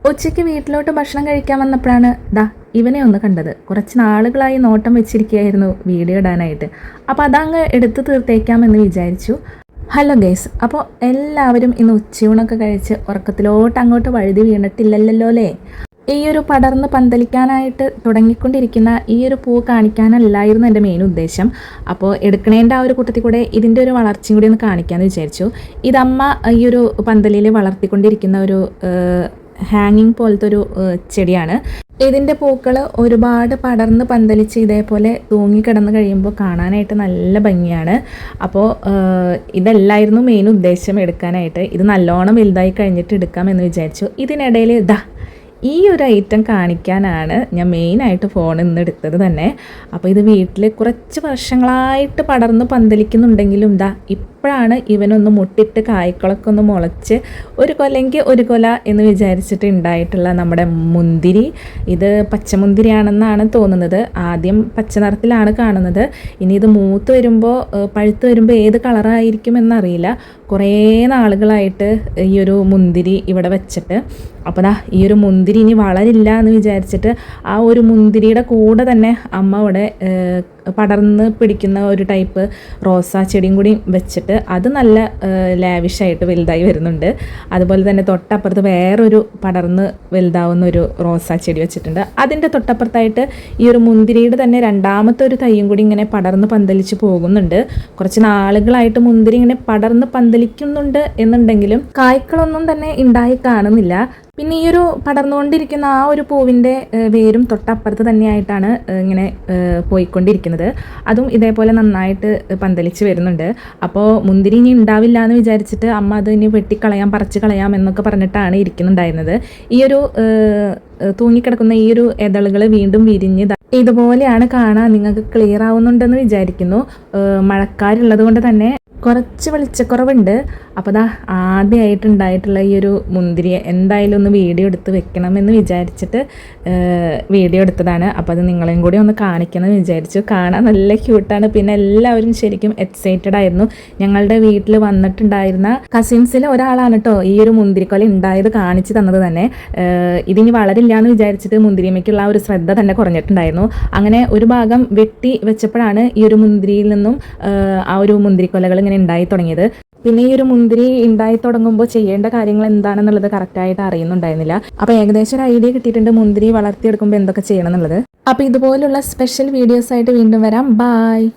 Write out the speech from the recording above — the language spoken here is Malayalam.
ഉച്ചയ്ക്ക് വീട്ടിലോട്ട് ഭക്ഷണം കഴിക്കാൻ വന്നപ്പോഴാണ് ഇവനെ ഒന്ന് കണ്ടത്. കുറച്ച് നാളുകളായി നോട്ടം വെച്ചിരിക്കുകയായിരുന്നു വീഡിയോ ഇടാനായിട്ട്. അപ്പോൾ അതങ്ങ് എടുത്ത് തീർത്തേക്കാമെന്ന് വിചാരിച്ചു. ഹലോ ഗൈസ്, അപ്പോൾ എല്ലാവരും ഇന്ന് ഉച്ചയൂണൊക്കെ കഴിച്ച് ഉറക്കത്തിലോട്ട് അങ്ങോട്ട് വഴുതി വീണിട്ടില്ലല്ലോ അല്ലേ? ഈ ഒരു പടർന്ന് പന്തലിക്കാനായിട്ട് തുടങ്ങിക്കൊണ്ടിരിക്കുന്ന ഈ ഒരു പൂ കാണിക്കാനല്ലായിരുന്നു എൻ്റെ മെയിൻ ഉദ്ദേശം. അപ്പോൾ എടുക്കണേൻ്റെ ആ ഒരു കൂട്ടത്തിൽ കൂടെ ഇതിൻ്റെ ഒരു വളർച്ചയും കൂടി ഒന്ന് കാണിക്കാമെന്ന് വിചാരിച്ചു. ഇതമ്മ ഈ ഒരു പന്തലിൽ വളർത്തിക്കൊണ്ടിരിക്കുന്ന ഒരു ഹാങ്ങിങ് പോലത്തെ ഒരു ചെടിയാണ്. ഇതിൻ്റെ പൂക്കൾ ഒരുപാട് പടർന്ന് പന്തലിച്ച് ഇതേപോലെ തൂങ്ങിക്കിടന്ന് കഴിയുമ്പോൾ കാണാനായിട്ട് നല്ല ഭംഗിയാണ്. അപ്പോൾ ഇതല്ലായിരുന്നു മെയിൻ ഉദ്ദേശം എടുക്കാനായിട്ട്. ഇത് നല്ലോണം വലുതായി കഴിഞ്ഞിട്ട് എടുക്കാമെന്ന് വിചാരിച്ചു. ഇതിനിടയിൽ ഈ ഒരു ഐറ്റം കാണിക്കാനാണ് ഞാൻ മെയിനായിട്ട് ഫോണിൽ നിന്ന് എടുത്തത് തന്നെ. അപ്പോൾ ഇത് വീട്ടിൽ കുറച്ച് വർഷങ്ങളായിട്ട് പടർന്ന് പന്തലിക്കുന്നുണ്ടെങ്കിലും ഇപ്പോഴാണ് ഇവനൊന്ന് മുട്ടിട്ട് കായ്ക്കളൊക്കെ ഒന്ന് മുളച്ച് ഒരു കൊല്ലെങ്കിൽ ഒരു കൊല എന്ന് വിചാരിച്ചിട്ട് ഉണ്ടായിട്ടുള്ള നമ്മുടെ മുന്തിരി. ഇത് പച്ചമുന്തിരിയാണെന്നാണ് തോന്നുന്നത്. ആദ്യം പച്ച നിറത്തിലാണ് കാണുന്നത്. ഇനി ഇത് മൂത്ത് വരുമ്പോൾ പഴുത്ത് വരുമ്പോൾ ഏത് കളറായിരിക്കും എന്നറിയില്ല. കുറേ നാളുകളായിട്ട് ഈ ഒരു മുന്തിരി ഇവിടെ വെച്ചിട്ട്. അപ്പോൾ ഈ ഒരു മുന്തിരി ഇനി വളരില്ല എന്ന് വിചാരിച്ചിട്ട് ആ ഒരു മുന്തിരിയുടെ കൂടെ തന്നെ അമ്മ ഇവിടെ പടർന്ന് പിടിക്കുന്ന ഒരു ടൈപ്പ് റോസാ ചെടിയും കൂടി വെച്ചിട്ട് അത് നല്ല ലാവിഷായിട്ട് വലുതായി വരുന്നുണ്ട്. അതുപോലെ തന്നെ തൊട്ടപ്പുറത്ത് വേറൊരു പടർന്ന് വലുതാവുന്ന ഒരു റോസാ ചെടി വെച്ചിട്ടുണ്ട്. അതിൻ്റെ തൊട്ടപ്പുറത്തായിട്ട് ഈ ഒരു മുന്തിരിയുടെ തന്നെ രണ്ടാമത്തെ ഒരു തൈയും കൂടി ഇങ്ങനെ പടർന്ന് പന്തലിച്ച് പോകുന്നുണ്ട്. കുറച്ച് നാളുകളായിട്ട് മുന്തിരി ഇങ്ങനെ പടർന്ന് പന്തലിക്കുന്നുണ്ട് എന്നുണ്ടെങ്കിലും കായ്ക്കളൊന്നും തന്നെ ഉണ്ടായി കാണുന്നില്ല. പിന്നെ ഈ ഒരു പടർന്നുകൊണ്ടിരിക്കുന്ന ആ ഒരു പൂവിൻ്റെ വേരും തൊട്ടപ്പുറത്ത് തന്നെയായിട്ടാണ് ഇങ്ങനെ പോയിക്കൊണ്ടിരിക്കുന്നത്. അതും ഇതേപോലെ നന്നായിട്ട് പന്തലിച്ച് വരുന്നുണ്ട്. അപ്പോൾ മുന്തിരി ഇനി ഉണ്ടാവില്ല എന്ന് വിചാരിച്ചിട്ട് അമ്മ അത് ഇനി വെട്ടിക്കളയാം, പറിച്ച് കളയാം എന്നൊക്കെ പറഞ്ഞിട്ടാണ് ഇരിക്കുന്നുണ്ടായിരുന്നത്. ഈ ഒരു തൂങ്ങിക്കിടക്കുന്ന ഈ ഒരു ഇതളുകൾ വീണ്ടും വിരിഞ്ഞ് ഇതുപോലെയാണ് കാണാൻ. നിങ്ങൾക്ക് ക്ലിയർ ആവുന്നുണ്ടെന്ന് വിചാരിക്കുന്നു. മഴക്കാരുള്ളത് കൊണ്ട് തന്നെ കുറച്ച് വെളിച്ചക്കുറവുണ്ട്. അപ്പോൾ ആദ്യമായിട്ടുണ്ടായിട്ടുള്ള ഈ ഒരു മുന്തിരിയെ എന്തായാലും ഒന്ന് വീഡിയോ എടുത്ത് വെക്കണമെന്ന് വിചാരിച്ചിട്ട് വീഡിയോ എടുത്തതാണ്. അപ്പോൾ അത് നിങ്ങളെയും കൂടി ഒന്ന് കാണിക്കണമെന്ന് വിചാരിച്ചു. കാണാൻ നല്ല ക്യൂട്ടാണ്. പിന്നെ എല്ലാവരും ശരിക്കും എക്സൈറ്റഡ് ആയിരുന്നു. ഞങ്ങളുടെ വീട്ടിൽ വന്നിട്ടുണ്ടായിരുന്ന കസിൻസിൽ ഒരാളാണ് കേട്ടോ ഈ ഒരു മുന്തിരിക്കൊല ഉണ്ടായത് കാണിച്ചു തന്നത് തന്നെ. ഇതിനി വളരില്ല എന്ന് വിചാരിച്ചിട്ട് മുന്തിരിമയ്ക്കുള്ള ആ ഒരു ശ്രദ്ധ തന്നെ കുറഞ്ഞിട്ടുണ്ടായിരുന്നു. അങ്ങനെ ഒരു ഭാഗം വെട്ടി വെച്ചപ്പോഴാണ് ഈ ഒരു മുന്തിരിയിൽ നിന്നും ആ ഒരു മുന്തിരിക്കൊലകൾ ഇങ്ങനെ ഉണ്ടായി തുടങ്ങിയത്. പിന്നെ ഈ ഒരു മുന്തിരി ഉണ്ടായി തുടങ്ങുമ്പോൾ ചെയ്യേണ്ട കാര്യങ്ങൾ എന്താണെന്നുള്ളത് കറക്റ്റായിട്ട് അറിയുന്നുണ്ടായിരുന്നില്ല. അപ്പോൾ ഏകദേശം ഒരു ഐഡിയ കിട്ടിയിട്ടുണ്ട് മുന്തിരി വളർത്തിയെടുക്കുമ്പോൾ എന്തൊക്കെ ചെയ്യണം എന്നുള്ളത്. അപ്പോൾ ഇതുപോലുള്ള സ്പെഷ്യൽ വീഡിയോസ് ആയിട്ട് വീണ്ടും വരാം. ബായ്.